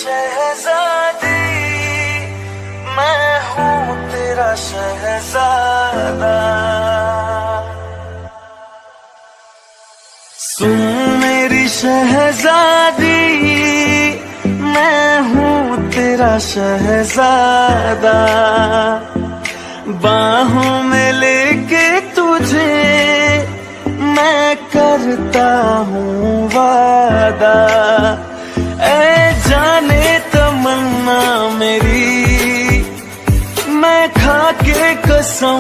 शहजादी, मैं हूँ तेरा शहजादा। सुन मेरी शहजादी, मैं हूँ तेरा शहजादा। बाहों में लेके तुझे मैं करता हूँ वादा। ऐ जाने तमन्ना मेरी, मैं खा के कसम।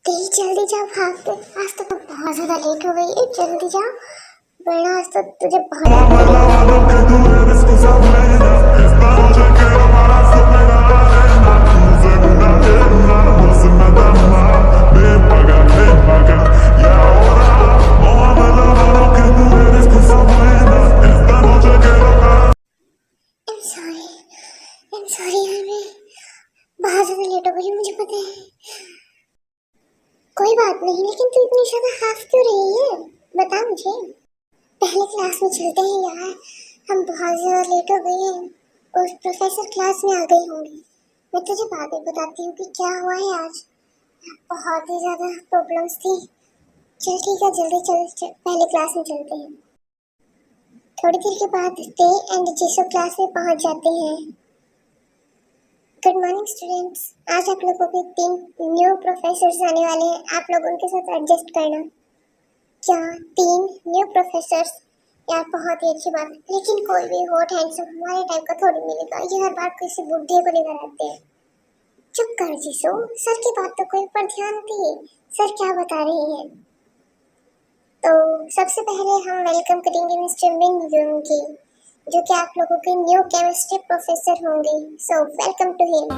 तेरी जल्दी जा भाग दे, आज तो बहुत ज्यादा लेट हो गई है, जल्दी जा वरना आज तो तुझे सॉरी यार, मैं बहुत ज्यादा लेट हो गई, मुझे पता है। कोई बात नहीं, लेकिन तू इतनी ज्यादा हाफ क्यों रही है, बता मुझे। पहले क्लास में चलते हैं यार, हम बहुत ज्यादा लेट हो गए हैं और प्रोफेसर क्लास में आ गई होंगी। मैं तुझे बाद में बताती हूँ कि क्या हुआ है आज। बहुत ही ज्यादा प्रॉब्लम्स थी। चल ठीक है, जल्दी चल, पहले क्लास में चलते हैं। थोड़ी देर के बाद ते एंड जीसो क्लास में पहुंच जाते हैं। गुड मॉर्निंग स्टूडेंट्स, आज आप लोगों के 3 न्यू प्रोफेसर्स आने वाले हैं, आप लोग उनके साथ एडजस्ट करना। क्या 3 न्यू प्रोफेसर्स? यार बहुत ही अच्छी बात है, लेकिन कोई भी हॉट हैंडसम हमारे टाइप का थोड़ी मिलेगा, ये हर बार किसी बुढ़े को लेकर आते हैं। चुप कर जीसो, सर की बात तो कोई पर ध्यान दिए, सर क्या बता रहे हैं। तो सबसे पहले हम वेलकम करेंगे मिस्टर मिन यून की, जो कि आप लोगों के न्यू केमिस्ट्री प्रोफेसर होंगे। So welcome to him.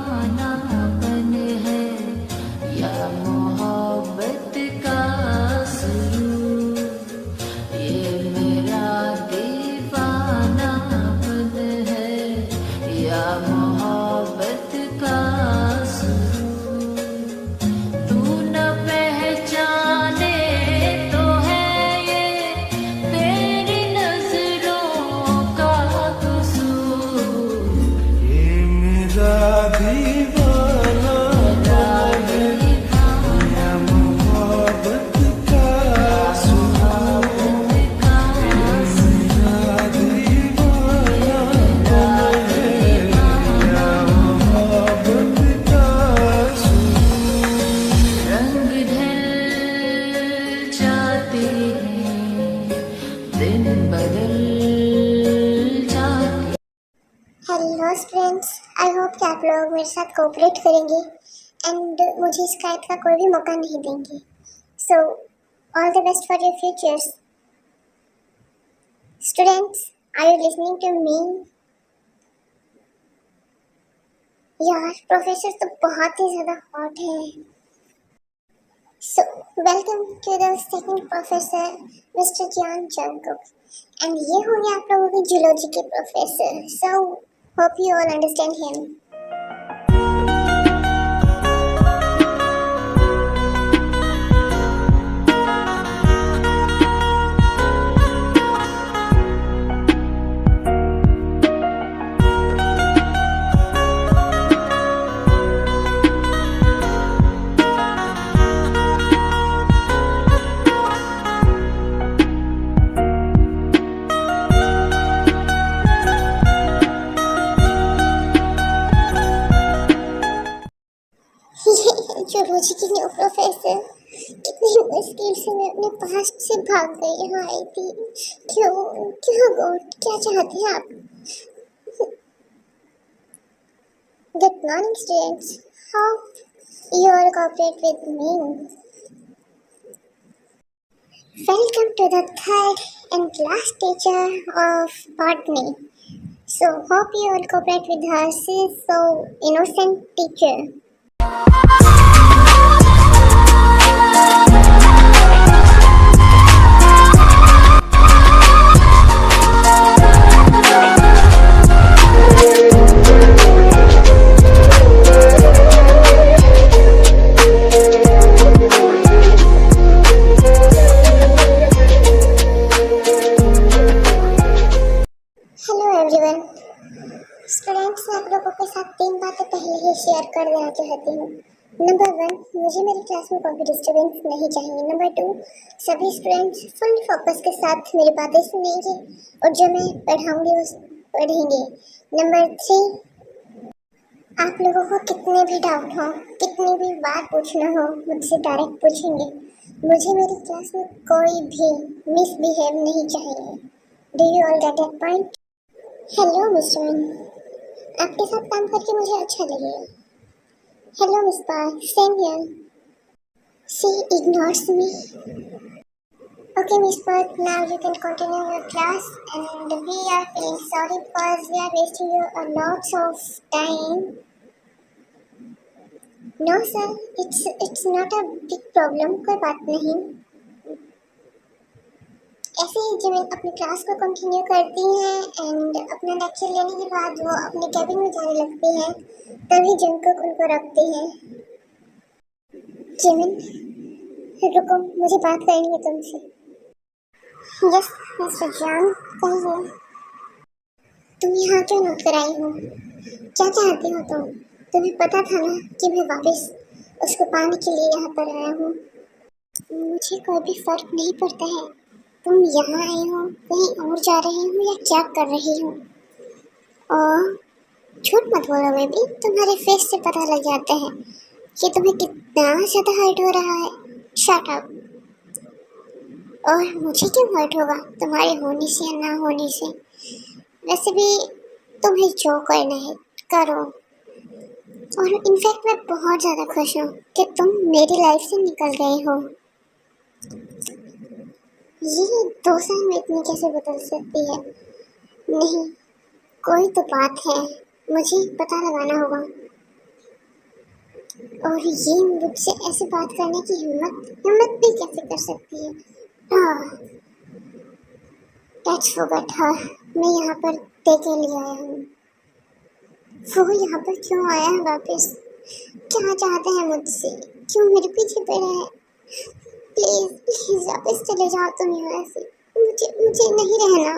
Hello students, I hope कि आप लोग मेरे साथ कोऑपरेट करेंगे एंड मुझे शिकायत का कोई भी मौका नहीं देंगे। So all the best for your futures. Students, are you listening to me? यार प्रोफेसर तो बहुत ही ज़्यादा हॉट है। So welcome to the second professor mister Jeon Jungkook, and ये होंगे आप लोगों के जूलॉजी के professor. So hope you all understand him. Zoology की न्यू प्रोफेसर, कितनी मुश्किल से मैं अपने पास्ट से भाग गई यहाँ आई थी। क्यों क्यों गॉड, क्या चाहते हैं आप? Good morning students, how you all cooperate with me. Welcome to the third and last teacher of botany. So hope you all cooperate with her. She is so innocent teacher. Students, मैं आप लोगों के साथ 3 बातें पहले ही share कर देना चाहती हूँ। नंबर 1, मुझे मेरी क्लास में कोई भी डिस्टर्बेंस नहीं चाहिए। नंबर 2, सभी स्टूडेंट्स फुल फोकस के साथ मेरी बातें सुनेंगे और जो मैं पढ़ाऊंगी वो पढ़ेंगे। नंबर 3, आप लोगों को कितने भी डाउट हो, कितनी भी बात पूछना हो, मुझसे डायरेक्ट पूछेंगे। मुझे मेरी क्लास में कोई भी मिसबिहेव नहीं चाहिए। Do you all get that point? Hello mister, आपके साथ काम करके मुझे अच्छा लगेगा। Hello miss park, same here. She ignores me. Okay, Miss Park, now you can continue your class, and we are feeling sorry because we are wasting your a lots of time. No sir, it's not a big problem, कोई बात नहीं। ऐसे ही Jimin अपनी class को continue करती हैं and अपना lecture लेने के बाद वो अपने कैबिन में जाने लगती हैं, तभी जंकुक उनको रखती हैं। जिमिन, रुको, मुझे बात करनी है तुमसे। यस मिस्टर जॉन, कहिए। तुम यहाँ क्यों नोट कर आई हो? क्या चाहती हो तुम? तुम्हें पता था ना कि मैं वापस उसको पाने के लिए यहाँ पर आया हूँ। मुझे कोई भी फर्क नहीं पड़ता है तुम यहाँ आई हो, कहीं और जा रही हो या क्या कर रही हो। और झूठ मत बोलो बेबी, तुम्हारे फेस से पता लग जाता है कि तुम्हें कितना ज़्यादा हर्ट हो रहा है। Shut up. और मुझे क्यों हर्ट होगा तुम्हारे होने से या ना होने से? वैसे भी तुम्हें जो करना है करो। और इनफैक्ट मैं बहुत ज़्यादा खुश हूँ कि तुम मेरी लाइफ से निकल गए हो। ये 2 साल में इतनी कैसे बदल सकती है? नहीं, कोई तो बात है, मुझे पता लगाना होगा। और ये मुझसे ऐसे बात करने की हिम्मत भी कैसे कर सकती है? Let's forget her। मैं यहाँ पर ते के लिए आया हूँ। वो यहाँ पर क्यों आया है वापस? क्या चाहता है मुझसे? क्यों मेरे पीछे पड़ा है? प्लीज प्लीज वापस चले जाओ तुम यहाँ से। मुझे नहीं रहना।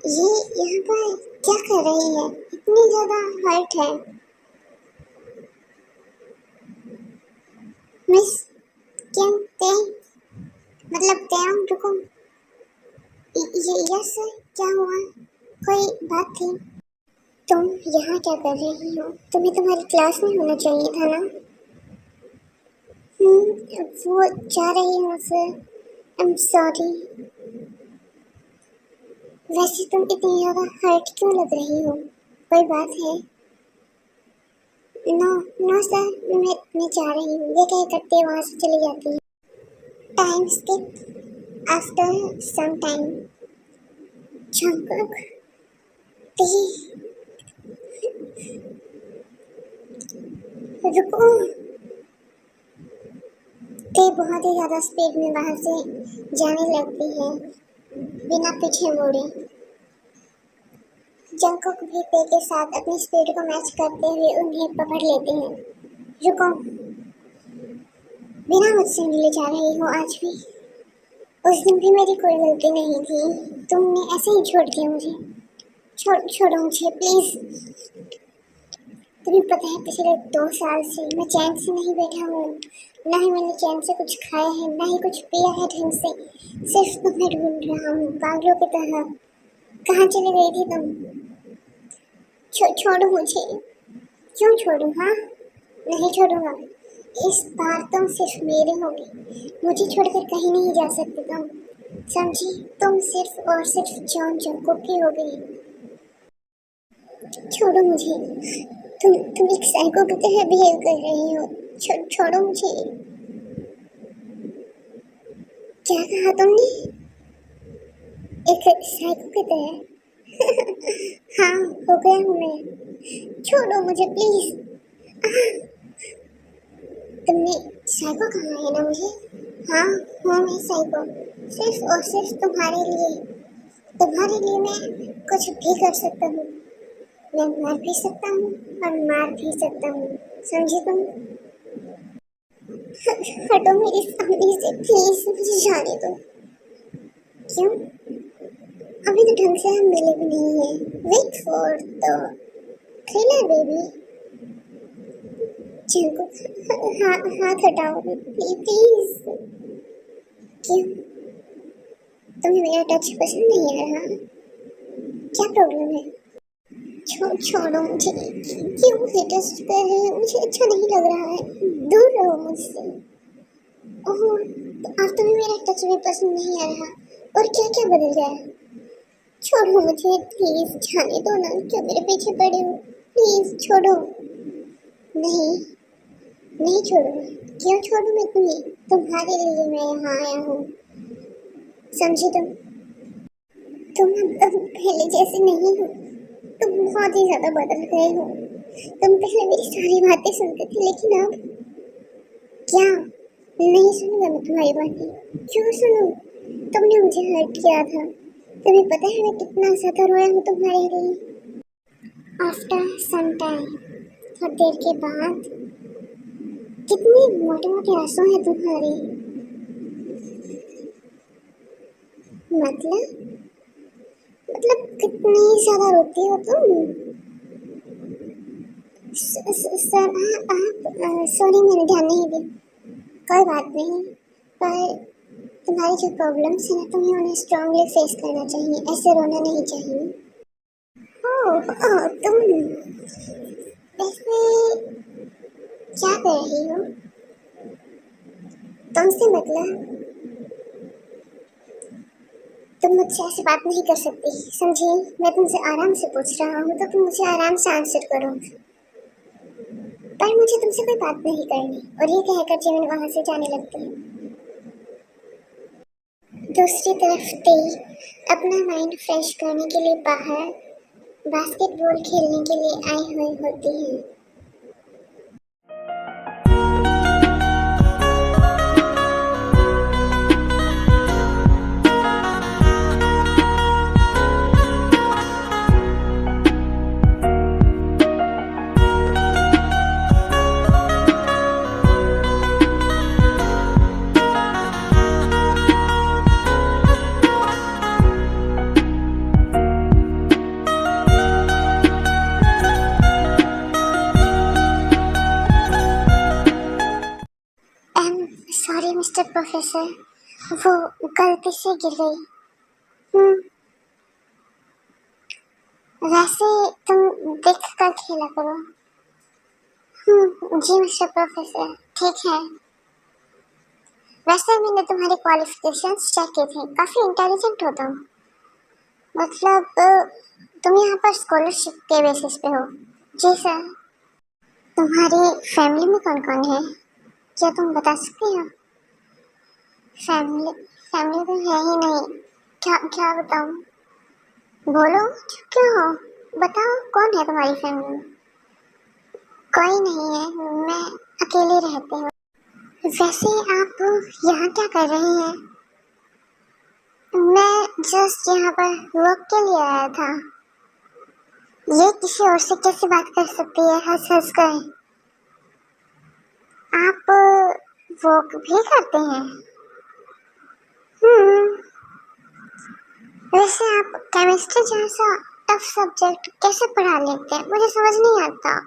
ये यहाँ पर क्या कर रही है? इतनी ज़्यादा हर्ट है। मिस क्या ते मतलब क्या? रुको, ये यस क्या हुआ? कोई बात थी? तुम यहाँ क्या कर रही हो? तुम्हें तुम्हारी क्लास में होना चाहिए था ना। वो जा रही हूँ फिर। I am sorry. वैसे तुम इतनी ज़्यादा हर्ट क्यों लग रही हो? कोई बात है? नो नो सर, मैं जा रही हूँ, ये कह करते वहाँ से चली जाती है। Time skip after some time. Jungkook, रुको। ते बहुत ही ज़्यादा स्पीड में वहाँ से जाने लगती है बिना पीछे मुड़े। जंकुक भी ते के साथ अपनी स्पीड को मैच करते हुए उन्हें पकड़ लेते हैं। रुको, बिना मुझसे मिले जा रही हो आज भी? उस दिन भी मेरी कोई गलती नहीं थी, तुमने ऐसे ही छोड़ दिया मुझे। छोड़ो मुझे प्लीज़। तुम्हें पता है पिछले 2 साल से मैं चैन से नहीं बैठा हूँ, ना ही मैंने चैन से कुछ खाया है, ना ही कुछ पिया है ढंग से। सिर्फ तुम्हें ढूंढ रहा हूँ पागलों की तरह। कहाँ चली गई थी तुम? छोड़ो मुझे। क्यों छोड़ूं? हाँ, नहीं छोड़ूंगा। इस बार तुम सिर्फ मेरे होगे, मुझे छोड़कर कहीं नहीं जा सकते तुम, समझी? तुम सिर्फ और सिर्फ जॉन जंकुक की हो गई। छोड़ो मुझे। तुम एक साइको की तरह बिहेव कर रही हो। छोड़ो मुझे। क्या कहा तुमने? एक साइको की तरह? हाँ, हो गया हूँ मैं। छोड़ो मुझे प्लीज। तुमने साइको कहा है ना मुझे? हाँ, हूँ मैं साइको, सिर्फ और सिर्फ तुम्हारे लिए। तुम्हारे लिए मैं कुछ भी कर सकता हूँ। मैं मर भी सकता हूँ और मार भी सकता हूँ, समझी तुम? हटो मेरी सामने से प्लीज, मुझे जाने दो। क्यों? अभी तो ढंग से हम मिले भी नहीं है। Wait for the thriller baby. Chinku, हाथ हटाओ प्लीज। क्यों, तुम्हें मेरा टच पसंद नहीं आ रहा? क्या प्रॉब्लम है? छोड़ो मुझे। क्यों टच कर रहे हो? मुझे अच्छा नहीं लग रहा है। दूर रहो मुझसे। ओह, तो अब तुम्हें मेरा टच भी पसंद नहीं आ रहा? और क्या क्या बदल गया? छोड़ो मुझे प्लीज, जाने दो ना। क्यों मेरे पीछे पड़े हो? प्लीज छोड़ो। नहीं, नहीं छोड़ूंगा। क्यों छोड़ूं मैं तुम्हें? तुम्हारे लिए मैं यहाँ आया हूँ, समझी तुम अब पहले जैसे नहीं हो। तुम बहुत ही ज्यादा बदल गए हो। तुम पहले मेरी सारी बातें सुनते थे, लेकिन अब क्या? नहीं सुनूंगा मैं तुम्हारी बातें। क्यों सुनूं? तुमने मुझे हर्ट किया था। तुम्हें पता है मैं कितना ज्यादा रोया हूँ तुम्हारे लिए। आफ्टर सम टाइम, थोड़ी देर के बाद, कितने मोटे मोटे आंसू हैं तुम्हारे। मतलब कितनी ज्यादा रोती हो तुम। सर आप सॉरी, मैंने ध्यान नहीं दिया। कोई बात नहीं, पर तुम्हारी जो प्रॉब्लम्स हैं ना, तुम्हें उन्हें स्ट्रांगली फेस करना चाहिए। ऐसे रोना नहीं चाहिए। ओह तुम वैसे क्या कर रही हो? तुमसे मतलब तुम मुझसे ऐसी बात नहीं कर सकती, समझी? मैं तुमसे आराम से पूछ रहा हूँ, तो तुम मुझे आराम से आंसर करो। पर मुझे तुमसे कोई बात नहीं करनी। और ये कहकर जिमिन वहां से जाने लगते हैं। दूसरी तरफ तेई अपना माइंड फ्रेश करने के लिए बाहर बास्केटबॉल खेलने के लिए आई हुई होती है। सॉरी मिस्टर प्रोफेसर, वो गलती से गिर गई। वैसे तुम देख कर खेला करो। जी मिस्टर प्रोफेसर, ठीक है। वैसे मैंने तुम्हारे क्वालिफिकेशंस चेक किए थे, काफ़ी इंटेलिजेंट हो तुम। मतलब तुम यहाँ पर स्कॉलरशिप के बेसिस पे हो? जी सर। तुम्हारी फैमिली में कौन कौन है, क्या तुम बता सकती हो? फैमिली फैमिली तो है ही नहीं। क्या क्या बताऊँ? बोलो, चुप क्यों हो? बताओ कौन है तुम्हारी फैमिली में? कोई नहीं है, मैं अकेले रहती हूँ। वैसे आप यहाँ क्या कर रही हैं? मैं जस्ट यहाँ पर वर्क के लिए आया था। ये किसी और से कैसे बात कर सकती है हंस हंस कर? आप वर्क भी करते हैं? वैसे आप केमिस्ट्री जैसा टफ सब्जेक्ट कैसे पढ़ा लेते हैं, मुझे समझ नहीं आता।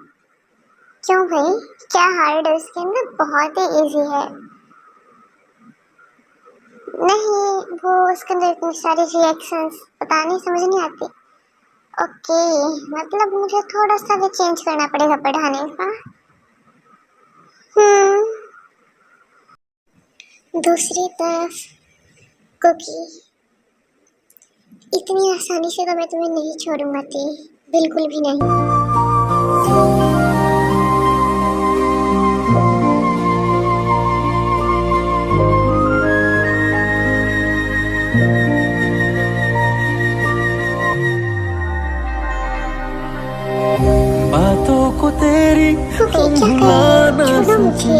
क्यों भाई, क्या हार्ड है उसके अंदर? बहुत ही इजी है। नहीं, वो उसके अंदर इतनी सारी रिएक्शंस पता नहीं, समझ नहीं आती। ओके, मतलब मुझे थोड़ा सा भी चेंज करना पड़ेगा पढ़ाने का। दूसरी तरफ कुकी, इतनी आसानी से तो मैं तुम्हें नहीं छोड़ूंगा ती, बिल्कुल भी नहीं। बातों को तेरी कुकी क्या भुला कर ना छोड़ो मुझे, सके,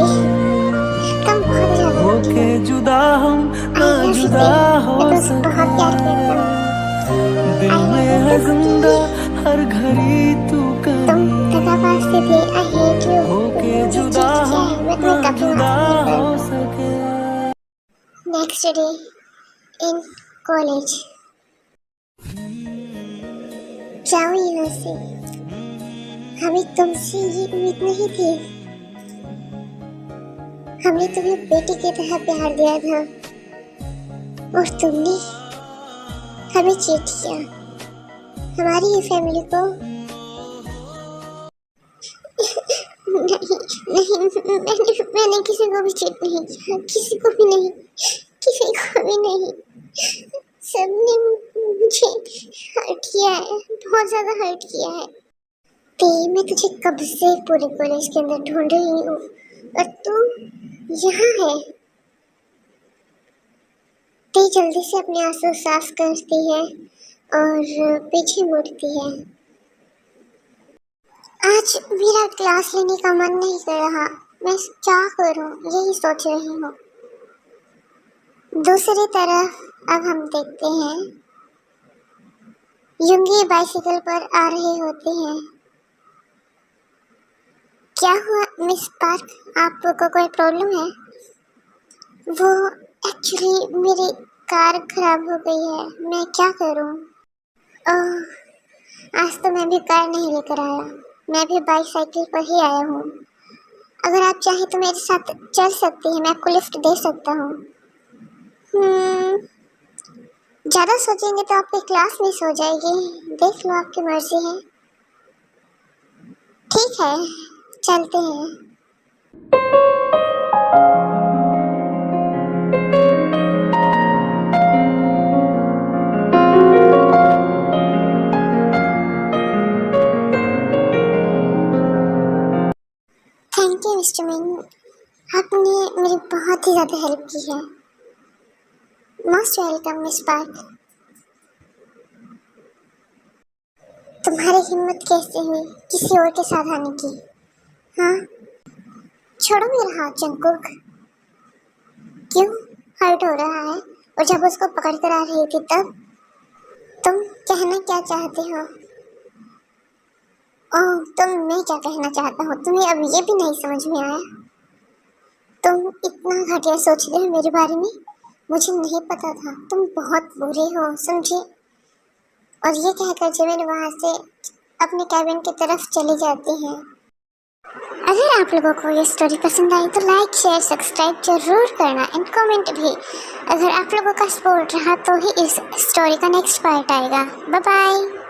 तुम बहुत ज्यादा होके जुदा हम ना जुदा हो मैं तुमसे बहुत प्यार सके। करता हूँ। दिल में है जिंदा हर घड़ी तू तुम कहीं, धोखाबाज से भी आई हेट यू। होके मुझे जुदा चीट किया हम है, मैं ना तुम्हें कभी जुदा माफ नहीं हो करूँगा। सके। Next day in college. जाओ यहाँ से। हमें तुमसे ये उम्मीद नहीं थी। हमने तुम्हें बेटी की तरह प्यार दिया था और तुमने हमें चीट किया, हमारी ही फैमिली को। नहीं, मैंने किसी को भी चीट नहीं किया, किसी को भी नहीं, किसी को भी नहीं। सबने मुझे हर्ट किया है, बहुत ज्यादा हर्ट किया है। ते मैं तुझे कब से पूरे कॉलेज के अंदर ढूंढ रही हूँ और तू यहाँ है। ते जल्दी से अपने आंसू साफ करती है और पीछे मुड़ती है। आज मेरा क्लास लेने का मन नहीं कर रहा, मैं क्या करूं यही सोच रही हूँ। दूसरी तरफ अब हम देखते हैं युंगी बाइसिकल पर आ रहे होते हैं। क्या हुआ मिस पार्क, आपको कोई प्रॉब्लम है? वो एक्चुअली मेरी कार खराब हो गई है, मैं क्या करूं? ओह, आज तो मैं भी कार नहीं लेकर आया, मैं भी बाइसाइकिल पर ही आया हूँ। अगर आप चाहें तो मेरे साथ चल सकती हैं, मैं आपको लिफ्ट दे सकता हूँ। ज़्यादा सोचेंगे तो आपकी क्लास मिस हो जाएगी, देख लो आपकी मर्जी है। ठीक है, चलते हैं। थैंक यू मिस्टर मिंग, आपने मेरी बहुत ही ज़्यादा हेल्प की है। Most welcome miss park. तुम्हारी हिम्मत कैसे हुई किसी और के साथ आने की? हाँ, छोड़ो मेरा हाथ जंकुक। क्यों हर्ट हो रहा है? और जब उसको पकड़ कर आ रही थी तब तुम कहना क्या चाहते हो? ओह, मैं क्या कहना चाहता हूँ तुम्हें अब ये भी नहीं समझ में आया? तुम इतना घटिया सोच रहे हो मेरे बारे में, मुझे नहीं पता था। तुम बहुत बुरे हो, समझे? और ये कहकर जेमिन वहाँ से अपने कैबिन की तरफ चली जाती हैं। अगर आप लोगों को ये स्टोरी पसंद आई तो लाइक शेयर सब्सक्राइब जरूर करना एंड कमेंट भी। अगर आप लोगों का सपोर्ट रहा तो ही इस स्टोरी का नेक्स्ट पार्ट आएगा। Bye bye.